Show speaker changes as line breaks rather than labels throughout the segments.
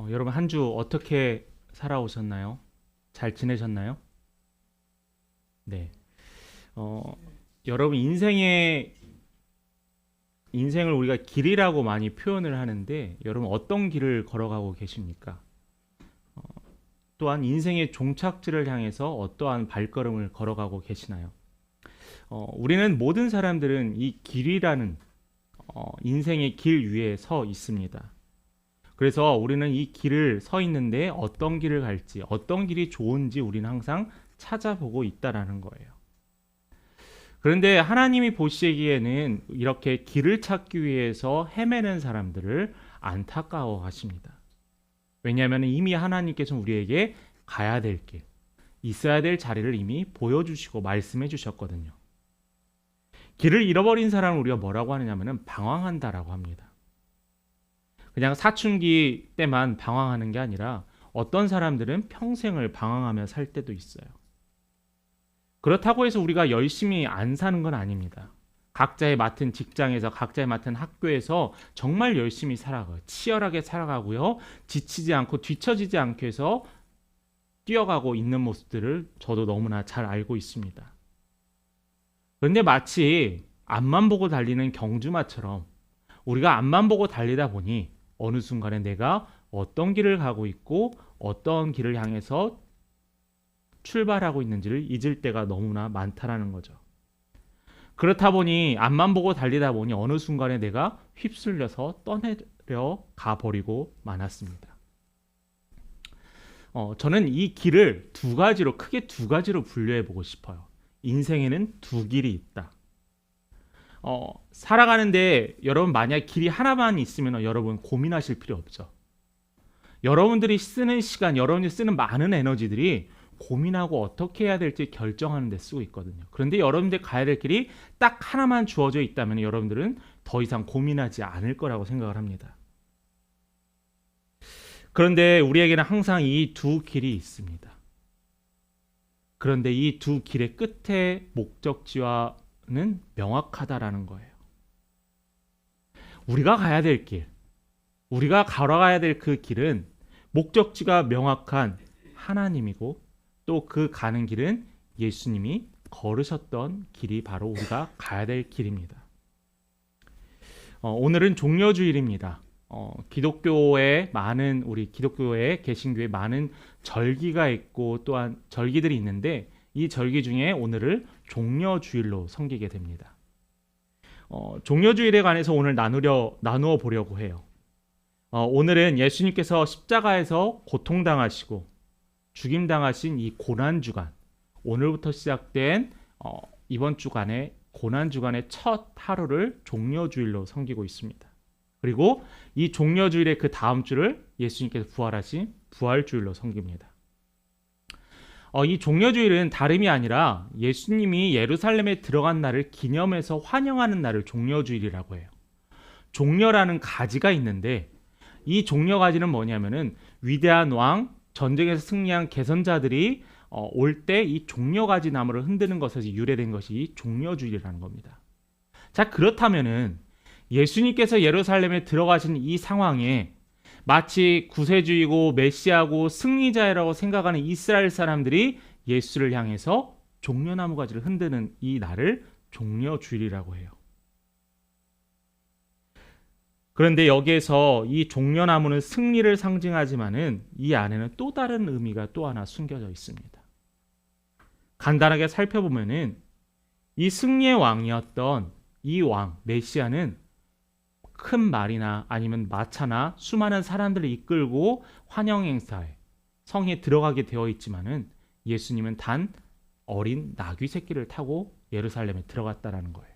여러분 한 주 어떻게 살아오셨나요? 잘 지내셨나요? 네. 어, 여러분 인생을 우리가 길이라고 많이 표현을 하는데 여러분 어떤 길을 걸어가고 계십니까? 또한 인생의 종착지를 향해서 어떠한 발걸음을 걸어가고 계시나요? 우리는 모든 사람들은 이 길이라는 인생의 길 위에 서 있습니다. 그래서 우리는 이 길을 서 있는데 어떤 길을 갈지, 어떤 길이 좋은지 우리는 항상 찾아보고 있다라는 거예요. 그런데 하나님이 보시기에는 이렇게 길을 찾기 위해서 헤매는 사람들을 안타까워 하십니다. 왜냐하면 이미 하나님께서 우리에게 가야 될 길, 있어야 될 자리를 이미 보여주시고 말씀해 주셨거든요. 길을 잃어버린 사람을 우리가 뭐라고 하느냐면 방황한다라고 합니다. 그냥 사춘기 때만 방황하는 게 아니라 어떤 사람들은 평생을 방황하며 살 때도 있어요. 그렇다고 해서 우리가 열심히 안 사는 건 아닙니다. 각자의 맡은 직장에서 각자의 맡은 학교에서 정말 열심히 살아가요. 치열하게 살아가고요. 지치지 않고 뒤처지지 않게 해서 뛰어가고 있는 모습들을 저도 너무나 잘 알고 있습니다. 그런데 마치 앞만 보고 달리는 경주마처럼 우리가 앞만 보고 달리다 보니 어느 순간에 내가 어떤 길을 가고 있고 어떤 길을 향해서 출발하고 있는지를 잊을 때가 너무나 많다라는 거죠. 그렇다 보니 앞만 보고 달리다 보니 어느 순간에 내가 휩쓸려서 떠내려 가버리고 말았습니다. 저는 이 길을 크게 두 가지로 분류해 보고 싶어요. 인생에는 두 길이 있다. 살아가는데 여러분 만약 길이 하나만 있으면 여러분 고민하실 필요 없죠. 여러분들이 쓰는 시간, 여러분이 쓰는 많은 에너지들이 고민하고 어떻게 해야 될지 결정하는 데 쓰고 있거든요. 그런데 여러분들 가야 될 길이 딱 하나만 주어져 있다면 여러분들은 더 이상 고민하지 않을 거라고 생각을 합니다. 그런데 우리에게는 항상 이 두 길이 있습니다. 그런데 이 두 길의 끝에 목적지와는 명확하다라는 거예요. 우리가 가야 될 길, 우리가 걸어가야 될 그 길은 목적지가 명확한 하나님이고 또 그 가는 길은 예수님이 걸으셨던 길이 바로 우리가 가야 될 길입니다. 오늘은 종려주일입니다. 우리 기독교의 개신교에 많은 절기가 있고 또한 절기들이 있는데 이 절기 중에 오늘을 종려주일로 섬기게 됩니다. 종려주일에 관해서 오늘 나누어 보려고 해요. 오늘은 예수님께서 십자가에서 고통당하시고 죽임당하신 이 고난주간, 오늘부터 시작된 이번 주간의 고난주간의 첫 하루를 종려주일로 섬기고 있습니다. 그리고 이 종려주일의 그 다음 주를 예수님께서 부활하신 부활주일로 섬깁니다. 이 종려주일은 다름이 아니라 예수님이 예루살렘에 들어간 날을 기념해서 환영하는 날을 종려주일이라고 해요. 종려라는 가지가 있는데 이 종려가지는 뭐냐면은 위대한 왕, 전쟁에서 승리한 개선자들이 올 때 이 종려가지 나무를 흔드는 것에서 유래된 것이 종려주일이라는 겁니다. 자, 그렇다면은 예수님께서 예루살렘에 들어가신 이 상황에 마치 구세주이고 메시아고 승리자라고 생각하는 이스라엘 사람들이 예수를 향해서 종려나무 가지를 흔드는 이 날을 종려주일이라고 해요. 그런데 여기에서 이 종려나무는 승리를 상징하지만은 이 안에는 또 다른 의미가 또 하나 숨겨져 있습니다. 간단하게 살펴보면은 이 승리의 왕이었던 이 왕 메시아는 큰 말이나 아니면 마차나 수많은 사람들을 이끌고 환영 행사에 성에 들어가게 되어 있지만은 예수님은 단 어린 나귀 새끼를 타고 예루살렘에 들어갔다라는 거예요.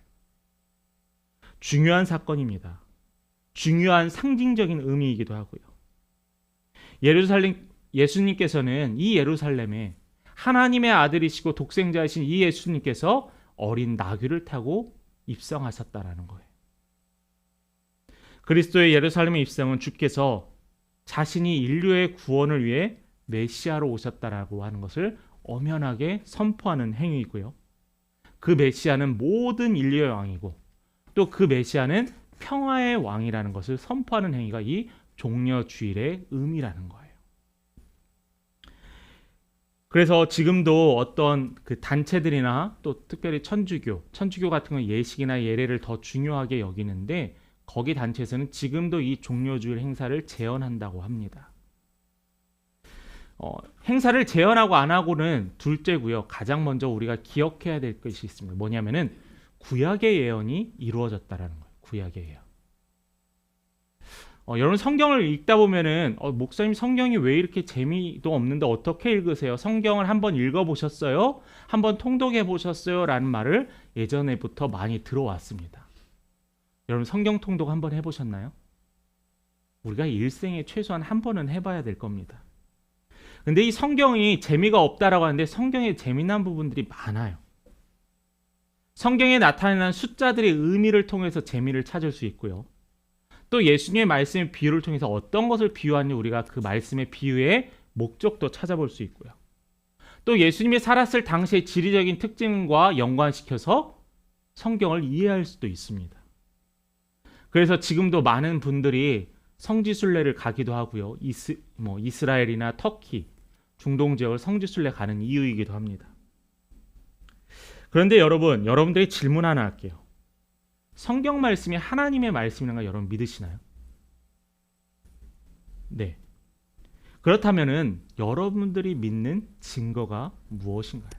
중요한 사건입니다. 중요한 상징적인 의미이기도 하고요. 예수님께서는 이 예루살렘에 하나님의 아들이시고 독생자이신 이 예수님께서 어린 나귀를 타고 입성하셨다라는 거예요. 그리스도의 예루살렘의 입성은 주께서 자신이 인류의 구원을 위해 메시아로 오셨다라고 하는 것을 엄연하게 선포하는 행위이고요. 그 메시아는 모든 인류의 왕이고 또 그 메시아는 평화의 왕이라는 것을 선포하는 행위가 이 종려주일의 의미라는 거예요. 그래서 지금도 어떤 그 단체들이나 또 특별히 천주교 같은 건 예식이나 예례를 더 중요하게 여기는데 거기 단체에서는 지금도 이 종려주일 행사를 제헌한다고 합니다. 행사를 제헌하고 안 하고는 둘째고요. 가장 먼저 우리가 기억해야 될 것이 있습니다. 뭐냐면은 구약의 예언이 이루어졌다라는 거예요. 구약의 예언. 여러분 성경을 읽다 보면은 목사님 성경이 왜 이렇게 재미도 없는데 어떻게 읽으세요? 성경을 한번 읽어보셨어요? 한번 통독해 보셨어요? 라는 말을 예전에부터 많이 들어왔습니다. 여러분 성경 통독 한번 해보셨나요? 우리가 일생에 최소한 한 번은 해봐야 될 겁니다. 근데 이 성경이 재미가 없다라고 하는데 성경에 재미난 부분들이 많아요. 성경에 나타나는 숫자들의 의미를 통해서 재미를 찾을 수 있고요. 또 예수님의 말씀의 비유를 통해서 어떤 것을 비유하는지 우리가 그 말씀의 비유의 목적도 찾아볼 수 있고요. 또 예수님이 살았을 당시의 지리적인 특징과 연관시켜서 성경을 이해할 수도 있습니다. 그래서 지금도 많은 분들이 성지순례를 가기도 하고요. 이스라엘이나 터키, 중동 지역을 성지순례 가는 이유이기도 합니다. 그런데 여러분들이 질문 하나 할게요. 성경 말씀이 하나님의 말씀이라는 걸 여러분 믿으시나요? 네. 그렇다면은 여러분들이 믿는 증거가 무엇인가요?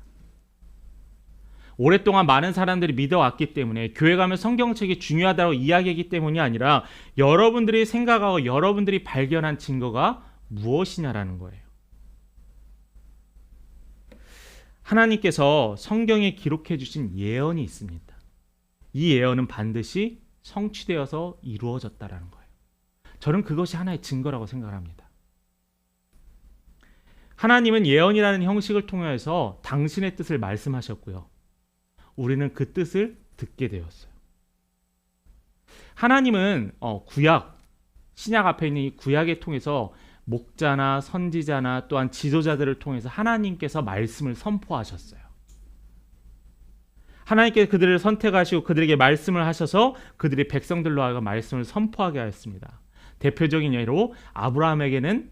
오랫동안 많은 사람들이 믿어왔기 때문에 교회 가면 성경책이 중요하다고 이야기하기 때문이 아니라 여러분들이 생각하고 여러분들이 발견한 증거가 무엇이냐라는 거예요. 하나님께서 성경에 기록해 주신 예언이 있습니다. 이 예언은 반드시 성취되어서 이루어졌다라는 거예요. 저는 그것이 하나의 증거라고 생각합니다. 하나님은 예언이라는 형식을 통해서 당신의 뜻을 말씀하셨고요. 우리는 그 뜻을 듣게 되었어요. 하나님은 신약 앞에 있는 이 구약에 통해서 목자나 선지자나 또한 지도자들을 통해서 하나님께서 말씀을 선포하셨어요. 하나님께서 그들을 선택하시고 그들에게 말씀을 하셔서 그들이 백성들로 하여금 말씀을 선포하게 하였습니다. 대표적인 예로 아브라함에게는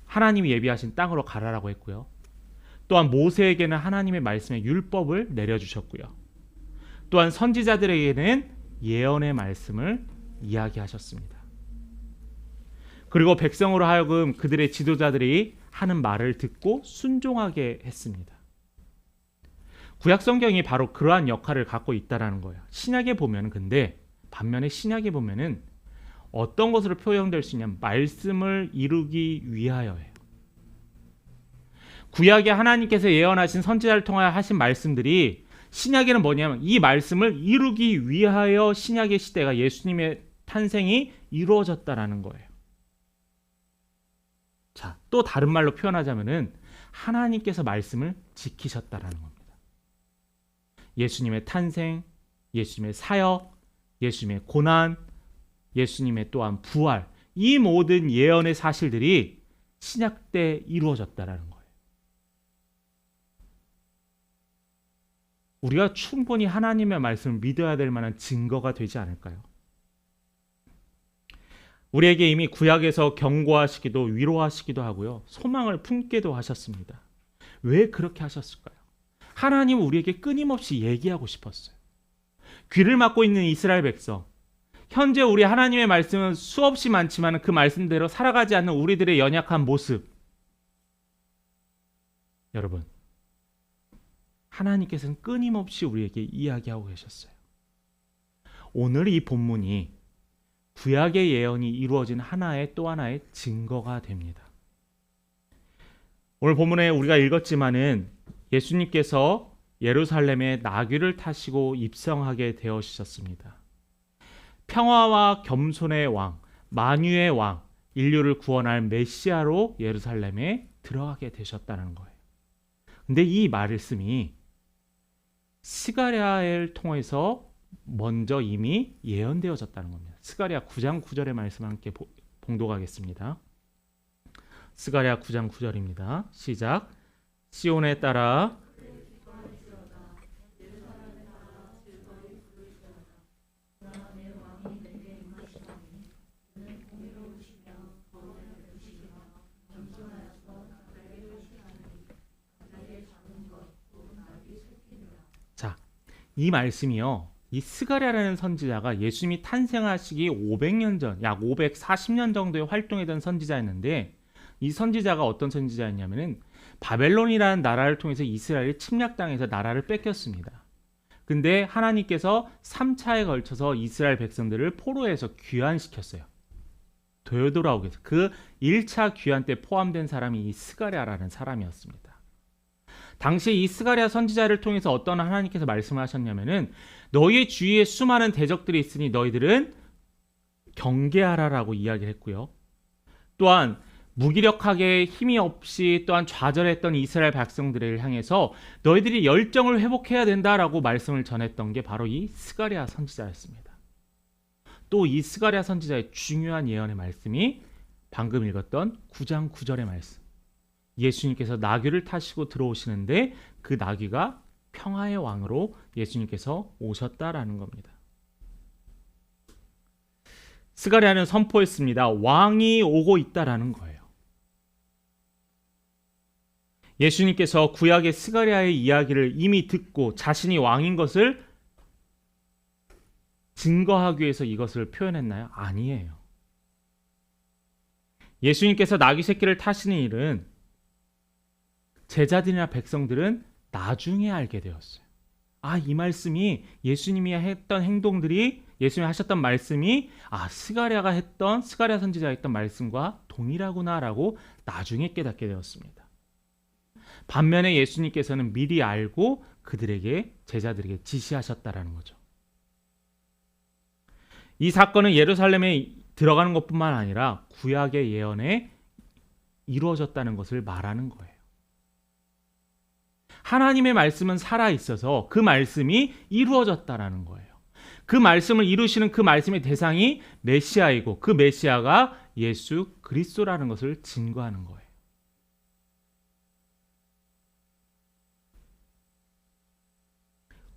하나님이 예비하신 땅으로 가라라고 했고요. 또한 모세에게는 하나님의 말씀의 율법을 내려주셨고요. 또한 선지자들에게는 예언의 말씀을 이야기하셨습니다. 그리고 백성으로 하여금 그들의 지도자들이 하는 말을 듣고 순종하게 했습니다. 구약 성경이 바로 그러한 역할을 갖고 있다라는 거예요. 신약에 보면 근데 반면에 신약에 보면은 어떤 것으로 표현될 수 있냐면 말씀을 이루기 위하여예요. 구약에 하나님께서 예언하신 선지자를 통하여 하신 말씀들이 신약에는 뭐냐면 이 말씀을 이루기 위하여 신약의 시대가 예수님의 탄생이 이루어졌다라는 거예요. 자, 또 다른 말로 표현하자면은 하나님께서 말씀을 지키셨다라는 겁니다. 예수님의 탄생, 예수님의 사역, 예수님의 고난, 예수님의 또한 부활, 이 모든 예언의 사실들이 신약 때 이루어졌다라는 거예요. 우리가 충분히 하나님의 말씀을 믿어야 될 만한 증거가 되지 않을까요? 우리에게 이미 구약에서 경고하시기도 위로하시기도 하고요. 소망을 품게도 하셨습니다. 왜 그렇게 하셨을까요? 하나님은 우리에게 끊임없이 얘기하고 싶었어요. 귀를 막고 있는 이스라엘 백성, 현재 우리 하나님의 말씀은 수없이 많지만 그 말씀대로 살아가지 않는 우리들의 연약한 모습, 여러분, 하나님께서는 끊임없이 우리에게 이야기하고 계셨어요. 오늘 이 본문이 구약의 예언이 이루어진 또 하나의 증거가 됩니다. 오늘 본문에 우리가 읽었지만은 예수님께서 예루살렘에 나귀를 타시고 입성하게 되어지셨습니다. 평화와 겸손의 왕, 만유의 왕, 인류를 구원할 메시아로 예루살렘에 들어가게 되셨다는 거예요. 근데 이 말씀이 스가랴를 통해서 먼저 이미 예언되어졌다는 겁니다. 스가랴 9장 9절의 말씀 함께 봉독하겠습니다. 스가랴 9장 9절입니다. 시작. 시온에 따라 이 말씀이요. 이 스가랴라는 선지자가 예수님이 탄생하시기 500년 전, 약 540년 정도에 활동했던 선지자였는데 이 선지자가 어떤 선지자였냐면은 바벨론이라는 나라를 통해서 이스라엘이 침략당해서 나라를 뺏겼습니다. 근데 하나님께서 3차에 걸쳐서 이스라엘 백성들을 포로에서 귀환시켰어요. 되돌아오게 해서 그 1차 귀환 때 포함된 사람이 이 스가랴라는 사람이었습니다. 당시 이 스가랴 선지자를 통해서 어떤 하나님께서 말씀을 하셨냐면은 너희의 주위에 수많은 대적들이 있으니 너희들은 경계하라라고 이야기를 했고요. 또한 무기력하게 힘이 없이 또한 좌절했던 이스라엘 백성들을 향해서 너희들이 열정을 회복해야 된다라고 말씀을 전했던 게 바로 이 스가랴 선지자였습니다. 또 이 스가랴 선지자의 중요한 예언의 말씀이 방금 읽었던 9장 9절의 말씀. 예수님께서 나귀를 타시고 들어오시는데 그 나귀가 평화의 왕으로 예수님께서 오셨다라는 겁니다. 스가랴는 선포했습니다. 왕이 오고 있다라는 거예요. 예수님께서 구약의 스가랴의 이야기를 이미 듣고 자신이 왕인 것을 증거하기 위해서 이것을 표현했나요? 아니에요. 예수님께서 나귀 새끼를 타시는 일은 제자들이나 백성들은 나중에 알게 되었어요. 이 말씀이 예수님이 했던 행동들이 예수님이 하셨던 말씀이 스가랴 선지자가 했던 말씀과 동일하구나라고 나중에 깨닫게 되었습니다. 반면에 예수님께서는 미리 알고 그들에게 제자들에게 지시하셨다라는 거죠. 이 사건은 예루살렘에 들어가는 것뿐만 아니라 구약의 예언에 이루어졌다는 것을 말하는 거예요. 하나님의 말씀은 살아있어서 그 말씀이 이루어졌다라는 거예요. 그 말씀을 이루시는 그 말씀의 대상이 메시아이고 그 메시아가 예수 그리스도라는 것을 증거하는 거예요.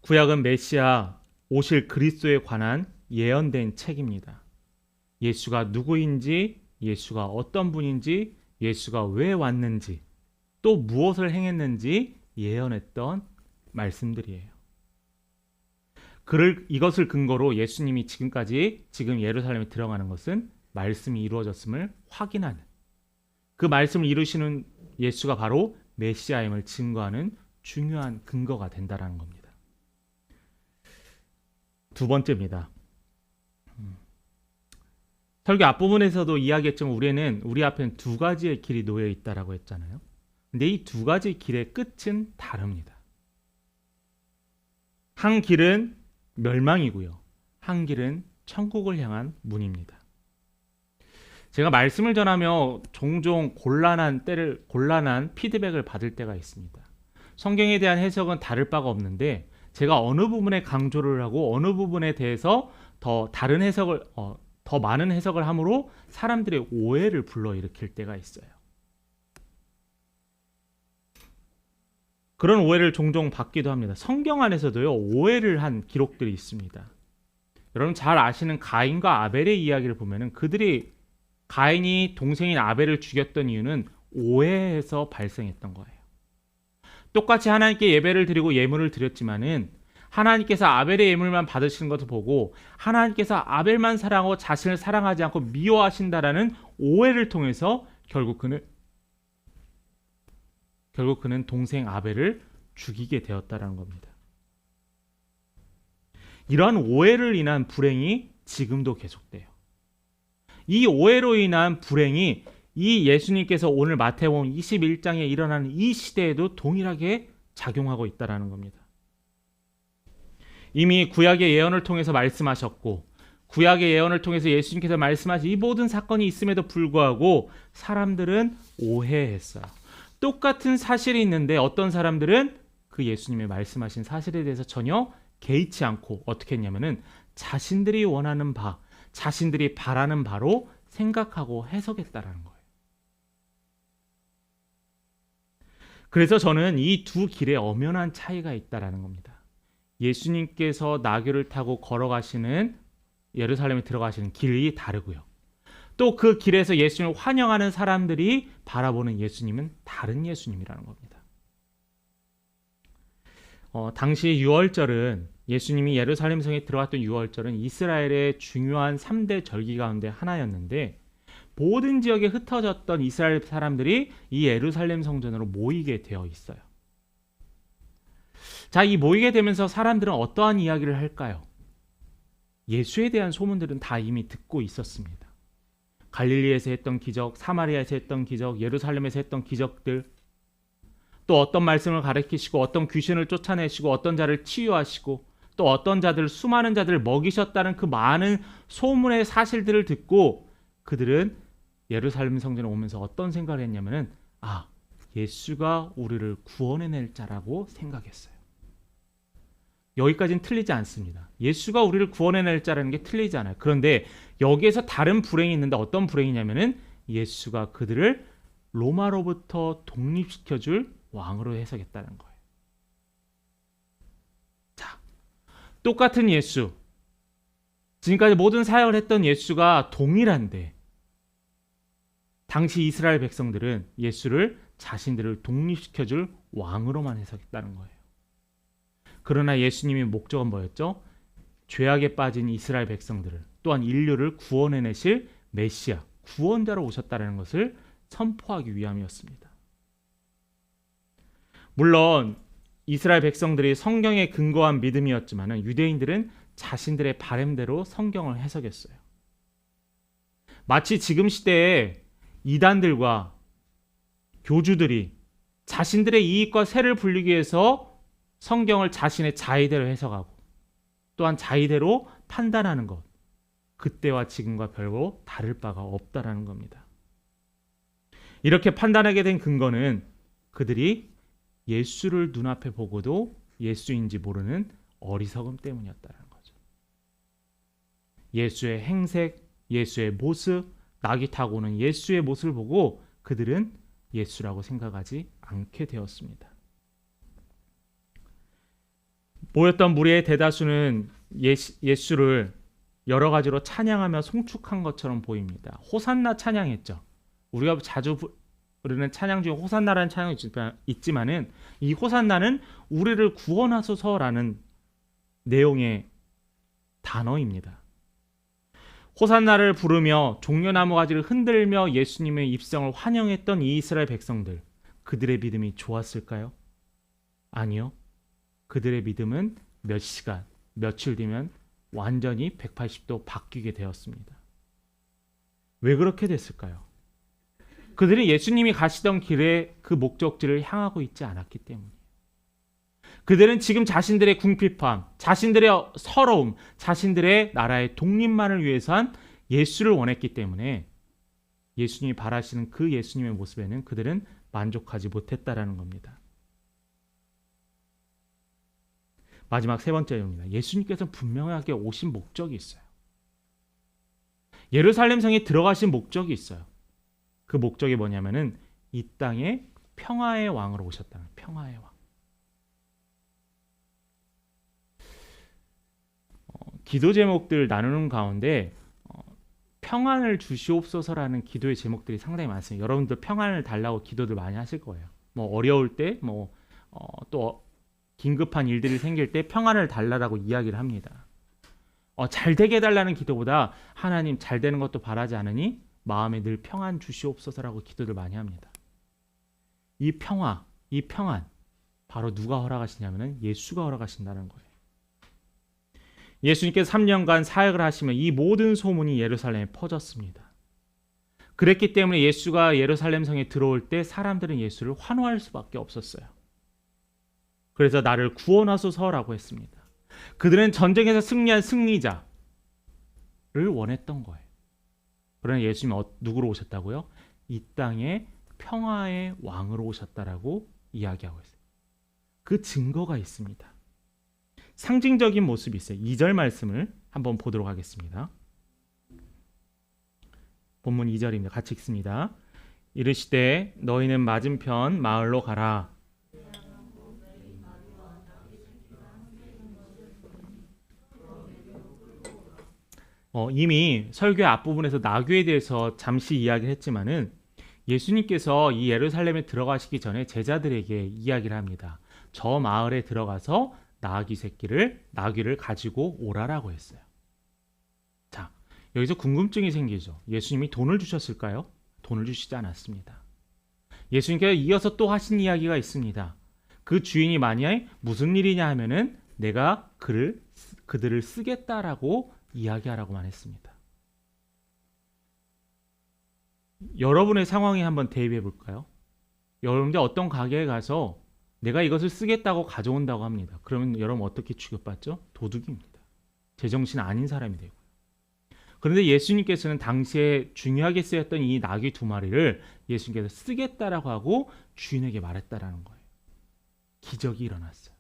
구약은 메시아 오실 그리스도에 관한 예언된 책입니다. 예수가 누구인지, 예수가 어떤 분인지, 예수가 왜 왔는지, 또 무엇을 행했는지 예언했던 말씀들이에요. 이것을 근거로 예수님이 지금 예루살렘에 들어가는 것은 말씀이 이루어졌음을 확인하는, 그 말씀을 이루시는 예수가 바로 메시아임을 증거하는 중요한 근거가 된다는 겁니다. 두 번째입니다. 설교 앞부분에서도 이야기했지만 우리 앞에는 두 가지의 길이 놓여 있다라고 했잖아요. 근데 이 두 가지 길의 끝은 다릅니다. 한 길은 멸망이고요. 한 길은 천국을 향한 문입니다. 제가 말씀을 전하며 종종 곤란한 피드백을 받을 때가 있습니다. 성경에 대한 해석은 다를 바가 없는데 제가 어느 부분에 강조를 하고 어느 부분에 대해서 더 많은 해석을 함으로 사람들의 오해를 불러일으킬 때가 있어요. 그런 오해를 종종 받기도 합니다. 성경 안에서도요, 오해를 한 기록들이 있습니다. 여러분 잘 아시는 가인과 아벨의 이야기를 보면은 가인이 동생인 아벨을 죽였던 이유는 오해에서 발생했던 거예요. 똑같이 하나님께 예배를 드리고 예물을 드렸지만은 하나님께서 아벨의 예물만 받으시는 것을 보고 하나님께서 아벨만 사랑하고 자신을 사랑하지 않고 미워하신다라는 오해를 통해서 결국 그는 동생 아벨을 죽이게 되었다라는 겁니다. 이러한 오해를 인한 불행이 지금도 계속돼요. 이 오해로 인한 불행이 이 예수님께서 오늘 마태복음 21장에 일어나는 이 시대에도 동일하게 작용하고 있다는 겁니다. 이미 구약의 예언을 통해서 말씀하셨고 구약의 예언을 통해서 예수님께서 말씀하신 이 모든 사건이 있음에도 불구하고 사람들은 오해했어요. 똑같은 사실이 있는데 어떤 사람들은 그 예수님의 말씀하신 사실에 대해서 전혀 개의치 않고 어떻게 했냐면은 자신들이 원하는 바, 자신들이 바라는 바로 생각하고 해석했다라는 거예요. 그래서 저는 이 두 길에 엄연한 차이가 있다라는 겁니다. 예수님께서 나귀를 타고 걸어가시는 예루살렘에 들어가시는 길이 다르고요. 또 그 길에서 예수님을 환영하는 사람들이 바라보는 예수님은 다른 예수님이라는 겁니다. 당시 유월절은 예수님이 예루살렘 성에 들어갔던 유월절은 이스라엘의 중요한 3대 절기 가운데 하나였는데 모든 지역에 흩어졌던 이스라엘 사람들이 이 예루살렘 성전으로 모이게 되어 있어요. 자, 이 모이게 되면서 사람들은 어떠한 이야기를 할까요? 예수에 대한 소문들은 다 이미 듣고 있었습니다. 갈릴리에서 했던 기적, 사마리아에서 했던 기적, 예루살렘에서 했던 기적들, 또 어떤 말씀을 가르치시고 어떤 귀신을 쫓아내시고 어떤 자를 치유하시고 또 어떤 자들, 수많은 자들을 먹이셨다는 그 많은 소문의 사실들을 듣고 그들은 예루살렘 성전에 오면서 어떤 생각을 했냐면은 예수가 우리를 구원해낼 자라고 생각했어요. 여기까지는 틀리지 않습니다. 예수가 우리를 구원해낼 자라는 게 틀리지 않아요. 그런데 여기에서 다른 불행이 있는데 어떤 불행이냐면은 예수가 그들을 로마로부터 독립시켜줄 왕으로 해석했다는 거예요. 자, 똑같은 예수, 지금까지 모든 사역을 했던 예수가 동일한데 당시 이스라엘 백성들은 예수를 자신들을 독립시켜줄 왕으로만 해석했다는 거예요. 그러나 예수님의 목적은 뭐였죠? 죄악에 빠진 이스라엘 백성들을 또한 인류를 구원해내실 메시아, 구원자로 오셨다는 것을 선포하기 위함이었습니다. 물론 이스라엘 백성들이 성경에 근거한 믿음이었지만 유대인들은 자신들의 바램대로 성경을 해석했어요. 마치 지금 시대에 이단들과 교주들이 자신들의 이익과 세를 불리기 위해서 성경을 자신의 자의대로 해석하고 또한 자의대로 판단하는 것, 그때와 지금과 별로 다를 바가 없다라는 겁니다. 이렇게 판단하게 된 근거는 그들이 예수를 눈앞에 보고도 예수인지 모르는 어리석음 때문이었다는 거죠. 예수의 행색, 예수의 모습, 낙이 타고 오는 예수의 모습을 보고 그들은 예수라고 생각하지 않게 되었습니다. 모였던 무리의 대다수는 예수를 여러 가지로 찬양하며 송축한 것처럼 보입니다. 호산나 찬양했죠. 우리가 자주 부르는 찬양 중에 호산나라는 찬양이 있지만은 이 호산나는 우리를 구원하소서라는 내용의 단어입니다. 호산나를 부르며 종려나무 가지를 흔들며 예수님의 입성을 환영했던 이 이스라엘 백성들, 그들의 믿음이 좋았을까요? 아니요. 그들의 믿음은 몇 시간, 며칠 뒤면 완전히 180도 바뀌게 되었습니다. 왜 그렇게 됐을까요? 그들은 예수님이 가시던 길에 그 목적지를 향하고 있지 않았기 때문이에요. 그들은 지금 자신들의 궁핍함, 자신들의 서러움, 자신들의 나라의 독립만을 위해서 한 예수를 원했기 때문에 예수님이 바라시는 그 예수님의 모습에는 그들은 만족하지 못했다라는 겁니다. 마지막 세 번째입니다. 예수님께서 분명하게 오신 목적이 있어요. 예루살렘 성에 들어가신 목적이 있어요. 그 목적이 뭐냐면은 이 땅에 평화의 왕으로 오셨다는, 평화의 왕. 기도 제목들 나누는 가운데 평안을 주시옵소서라는 기도의 제목들이 상당히 많습니다. 여러분들 평안을 달라고 기도들 많이 하실 거예요. 뭐 어려울 때, 또 긴급한 일들이 생길 때 평안을 달라고 이야기를 합니다. 잘 되게 해달라는 기도보다 하나님 잘 되는 것도 바라지 않으니 마음에 늘 평안 주시옵소서라고 기도를 많이 합니다. 이 평화, 이 평안 바로 누가 허락하시냐면 예수가 허락하신다는 거예요. 예수님께서 3년간 사역을 하시며 이 모든 소문이 예루살렘에 퍼졌습니다. 그랬기 때문에 예수가 예루살렘 성에 들어올 때 사람들은 예수를 환호할 수밖에 없었어요. 그래서 나를 구원하소서라고 했습니다. 그들은 전쟁에서 승리한 승리자를 원했던 거예요. 그러나 예수님은 누구로 오셨다고요? 이 땅에 평화의 왕으로 오셨다라고 이야기하고 있어요. 그 증거가 있습니다. 상징적인 모습이 있어요. 2절 말씀을 한번 보도록 하겠습니다. 본문 2절입니다. 같이 읽습니다. 이르시되 너희는 맞은편 마을로 가라. 이미 설교의 앞부분에서 나귀에 대해서 잠시 이야기를 했지만은 예수님께서 이 예루살렘에 들어가시기 전에 제자들에게 이야기를 합니다. 저 마을에 들어가서 나귀를 가지고 오라라고 했어요. 자, 여기서 궁금증이 생기죠. 예수님이 돈을 주셨을까요? 돈을 주시지 않았습니다. 예수님께서 이어서 또 하신 이야기가 있습니다. 그 주인이 만약에 무슨 일이냐 하면은 내가 그들을 쓰겠다라고 이야기하라고만 했습니다. 여러분의 상황에 한번 대입해 볼까요? 여러분들 어떤 가게에 가서 내가 이것을 쓰겠다고 가져온다고 합니다. 그러면 여러분 어떻게 취급받죠? 도둑입니다. 제정신 아닌 사람이 되고요. 그런데 예수님께서는 당시에 중요하게 쓰였던 이 나귀 2마리를 예수님께서 쓰겠다라고 하고 주인에게 말했다라는 거예요. 기적이 일어났어요.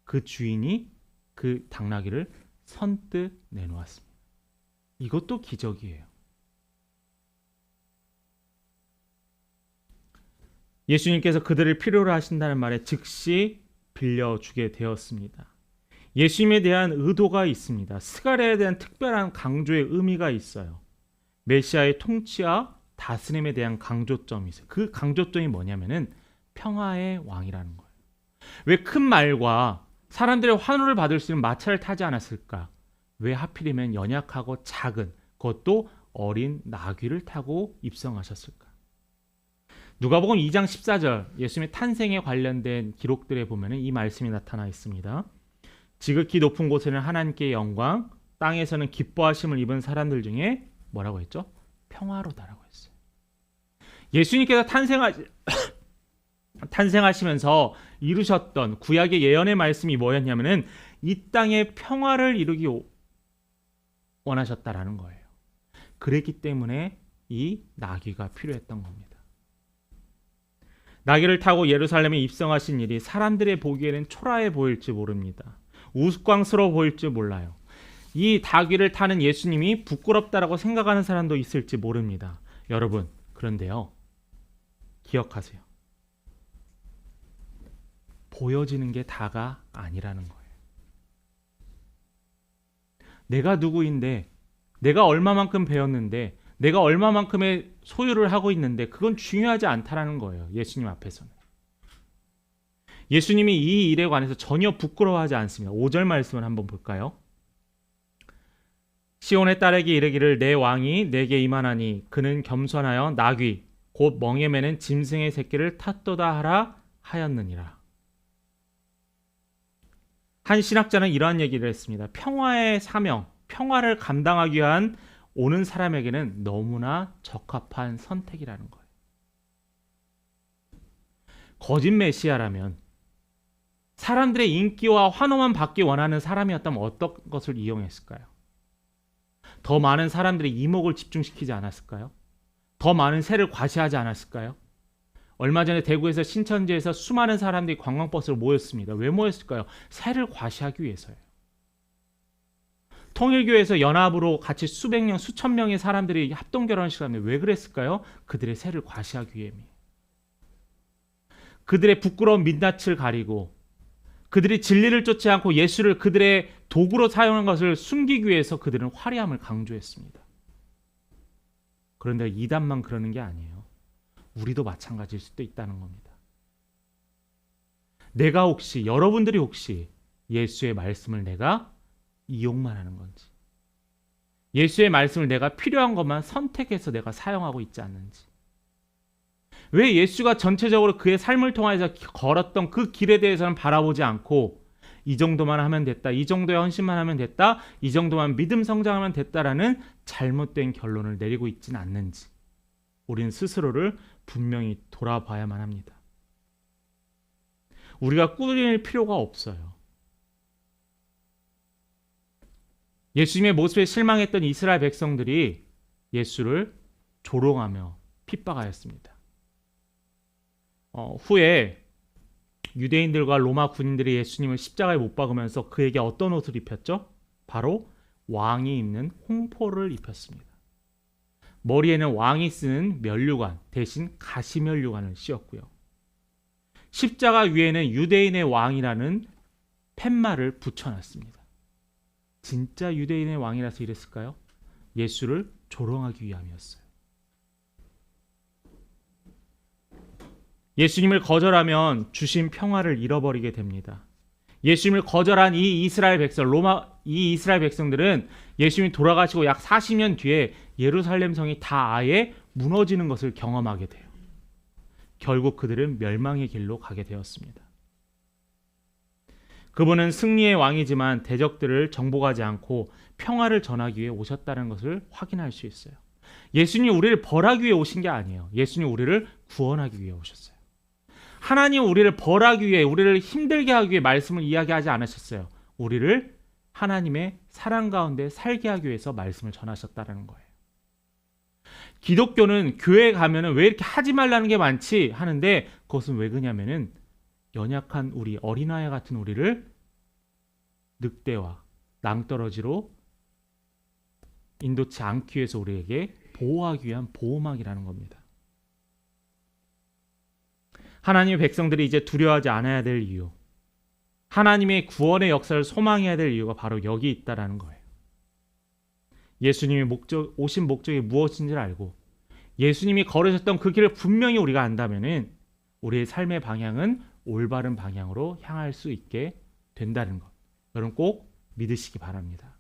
그 주인이 그 당나귀를 선뜻 내놓았습니다. 이것도 기적이에요. 예수님께서 그들을 필요로 하신다는 말에 즉시 빌려주게 되었습니다. 예수님에 대한 의도가 있습니다. 스가랴에 대한 특별한 강조의 의미가 있어요. 메시아의 통치와 다스림에 대한 강조점이 있어요. 그 강조점이 뭐냐면은 평화의 왕이라는 거예요. 왜 큰 말과 사람들의 환호를 받을 수 있는 마차를 타지 않았을까? 왜 하필이면 연약하고 작은, 그것도 어린 나귀를 타고 입성하셨을까? 누가복음 2장 14절 예수님의 탄생에 관련된 기록들에 보면 이 말씀이 나타나 있습니다. 지극히 높은 곳에는 하나님께 영광, 땅에서는 기뻐하심을 입은 사람들 중에 뭐라고 했죠? 평화로다라고 했어요. 예수님께서 탄생하시면서 이루셨던 구약의 예언의 말씀이 뭐였냐면은 이 땅에 평화를 이루기 원하셨다라는 거예요. 그랬기 때문에 이 나귀가 필요했던 겁니다. 나귀를 타고 예루살렘에 입성하신 일이 사람들의 보기에는 초라해 보일지 모릅니다. 우스꽝스러워 보일지 몰라요. 이 나귀를 타는 예수님이 부끄럽다라고 생각하는 사람도 있을지 모릅니다. 여러분, 그런데요. 기억하세요. 보여지는 게 다가 아니라는 거예요. 내가 누구인데, 내가 얼마만큼 배웠는데, 내가 얼마만큼의 소유를 하고 있는데 그건 중요하지 않다라는 거예요. 예수님 앞에서는. 예수님이 이 일에 관해서 전혀 부끄러워하지 않습니다. 5절 말씀을 한번 볼까요? 시온의 딸에게 이르기를 내 왕이 내게 임하나니 그는 겸손하여 나귀 곧 멍에 매는 짐승의 새끼를 탔도다 하라 하였느니라. 한 신학자는 이러한 얘기를 했습니다. 평화의 사명, 평화를 감당하기 위한 오는 사람에게는 너무나 적합한 선택이라는 거예요. 거짓 메시아라면 사람들의 인기와 환호만 받기 원하는 사람이었다면 어떤 것을 이용했을까요? 더 많은 사람들의 이목을 집중시키지 않았을까요? 더 많은 세를 과시하지 않았을까요? 얼마 전에 대구에서 신천지에서 수많은 사람들이 관광버스로 모였습니다. 왜 모였을까요? 세를 과시하기 위해서요. 통일교에서 연합으로 같이 수백 명, 수천 명의 사람들이 합동결혼식을 하는데 왜 그랬을까요? 그들의 세를 과시하기 위함이에요. 그들의 부끄러운 민낯을 가리고 그들이 진리를 쫓지 않고 예수를 그들의 도구로 사용한 것을 숨기기 위해서 그들은 화려함을 강조했습니다. 그런데 이단만 그러는 게 아니에요. 우리도 마찬가지일 수도 있다는 겁니다. 내가 혹시, 여러분들이 혹시 예수의 말씀을 내가 이용만 하는 건지, 예수의 말씀을 내가 필요한 것만 선택해서 내가 사용하고 있지 않는지, 왜 예수가 전체적으로 그의 삶을 통해서 걸었던 그 길에 대해서는 바라보지 않고 이 정도만 하면 됐다, 이 정도의 헌신만 하면 됐다, 이 정도만 믿음 성장하면 됐다라는 잘못된 결론을 내리고 있지는 않는지 우리는 스스로를 분명히 돌아봐야만 합니다. 우리가 꾸릴 필요가 없어요. 예수님의 모습에 실망했던 이스라엘 백성들이 예수를 조롱하며 핍박하였습니다. 후에 유대인들과 로마 군인들이 예수님을 십자가에 못 박으면서 그에게 어떤 옷을 입혔죠? 바로 왕이 입는 홍포를 입혔습니다. 머리에는 왕이 쓰는 면류관 대신 가시면류관을 씌웠고요. 십자가 위에는 유대인의 왕이라는 팻말을 붙여놨습니다. 진짜 유대인의 왕이라서 이랬을까요? 예수를 조롱하기 위함이었어요. 예수님을 거절하면 주신 평화를 잃어버리게 됩니다. 예수님을 거절한 이 이스라엘 백성들은 예수님이 돌아가시고 약 40년 뒤에 예루살렘 성이 다 아예 무너지는 것을 경험하게 돼요. 결국 그들은 멸망의 길로 가게 되었습니다. 그분은 승리의 왕이지만 대적들을 정복하지 않고 평화를 전하기 위해 오셨다는 것을 확인할 수 있어요. 예수님이 우리를 벌하기 위해 오신 게 아니에요. 예수님이 우리를 구원하기 위해 오셨어요. 하나님은 우리를 벌하기 위해, 우리를 힘들게 하기 위해 말씀을 이야기하지 않으셨어요. 우리를 하나님의 사랑 가운데 살게 하기 위해서 말씀을 전하셨다는 거예요. 기독교는 교회에 가면은 왜 이렇게 하지 말라는 게 많지 하는데, 그것은 왜 그러냐면은 연약한 우리, 어린아이 같은 우리를 늑대와 낭떠러지로 인도치 않기 위해서 우리에게 보호하기 위한 보호막이라는 겁니다. 하나님의 백성들이 이제 두려워하지 않아야 될 이유, 하나님의 구원의 역사를 소망해야 될 이유가 바로 여기 있다라는 거예요. 예수님이 오신 목적이 무엇인지를 알고 예수님이 걸으셨던 그 길을 분명히 우리가 안다면은 우리의 삶의 방향은 올바른 방향으로 향할 수 있게 된다는 것, 여러분 꼭 믿으시기 바랍니다.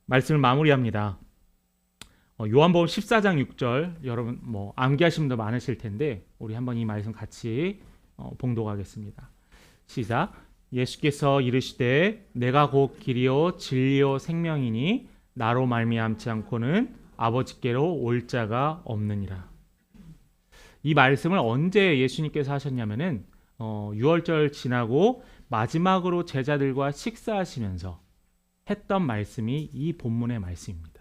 말씀을 마무리합니다. 요한복음 14장 6절, 여러분 암기하신 분도 많으실 텐데 우리 한번 이 말씀 같이 봉독하겠습니다. 시작. 예수께서 이르시되 내가 곧 길이요 진리요 생명이니 나로 말미암지 않고는 아버지께로 올 자가 없느니라. 이 말씀을 언제 예수님께서 하셨냐면은 6월절 지나고 마지막으로 제자들과 식사하시면서 했던 말씀이 이 본문의 말씀입니다.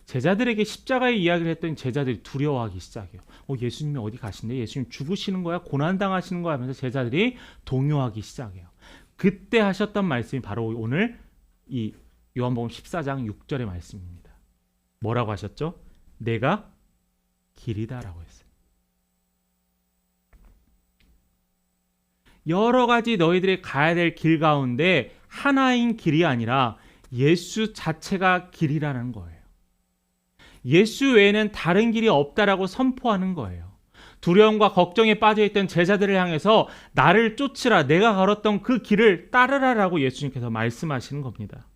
제자들에게 십자가의 이야기를 했더니 제자들이 두려워하기 시작해요. 예수님이 어디 가신대? 예수님 죽으시는 거야? 고난당하시는 거야? 하면서 제자들이 동요하기 시작해요. 그때 하셨던 말씀이 바로 오늘 이 요한복음 14장 6절의 말씀입니다. 뭐라고 하셨죠? 내가 길이다라고 했어요. 여러 가지 너희들이 가야 될 길 가운데 하나인 길이 아니라 예수 자체가 길이라는 거예요. 예수 외에는 다른 길이 없다라고 선포하는 거예요. 두려움과 걱정에 빠져있던 제자들을 향해서 나를 쫓으라, 내가 걸었던 그 길을 따르라라고 예수님께서 말씀하시는 겁니다.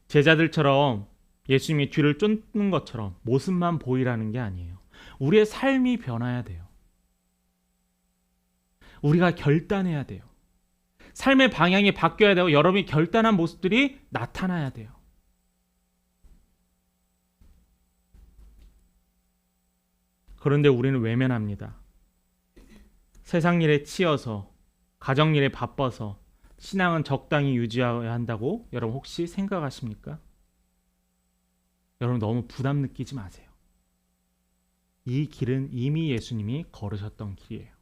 제자들처럼 예수님이 뒤를 쫓는 것처럼 모습만 보이라는 게 아니에요. 우리의 삶이 변화해야 돼요. 우리가 결단해야 돼요. 삶의 방향이 바뀌어야 되고 여러분이 결단한 모습들이 나타나야 돼요. 그런데 우리는 외면합니다. 세상 일에 치여서, 가정 일에 바빠서 신앙은 적당히 유지해야 한다고 여러분 혹시 생각하십니까? 여러분 너무 부담 느끼지 마세요. 이 길은 이미 예수님이 걸으셨던 길이에요.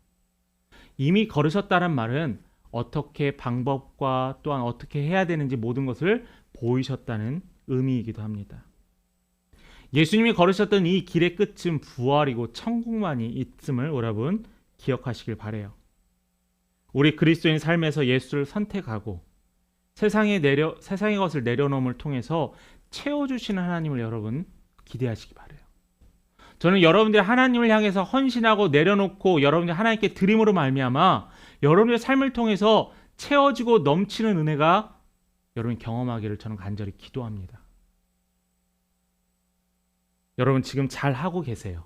이미 걸으셨다는 말은 어떻게 방법과 또한 어떻게 해야 되는지 모든 것을 보이셨다는 의미이기도 합니다. 예수님이 걸으셨던 이 길의 끝은 부활이고 천국만이 있음을 여러분 기억하시길 바라요. 우리 그리스도인 삶에서 예수를 선택하고 세상의 것을 내려놓음을 통해서 채워주시는 하나님을 여러분 기대하시기 바라요. 저는 여러분들이 하나님을 향해서 헌신하고 내려놓고 여러분들이 하나님께 드림으로 말미암아 여러분의 삶을 통해서 채워지고 넘치는 은혜가 여러분 경험하기를 저는 간절히 기도합니다. 여러분 지금 잘 하고 계세요.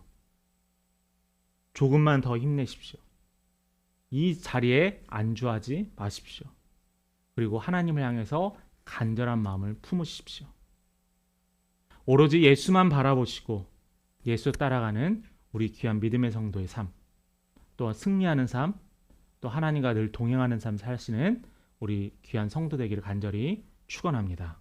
조금만 더 힘내십시오. 이 자리에 안주하지 마십시오. 그리고 하나님을 향해서 간절한 마음을 품으십시오. 오로지 예수만 바라보시고 예수 따라가는 우리 귀한 믿음의 성도의 삶, 또 승리하는 삶, 또 하나님과 늘 동행하는 삶 사시는 우리 귀한 성도 되기를 간절히 축원합니다.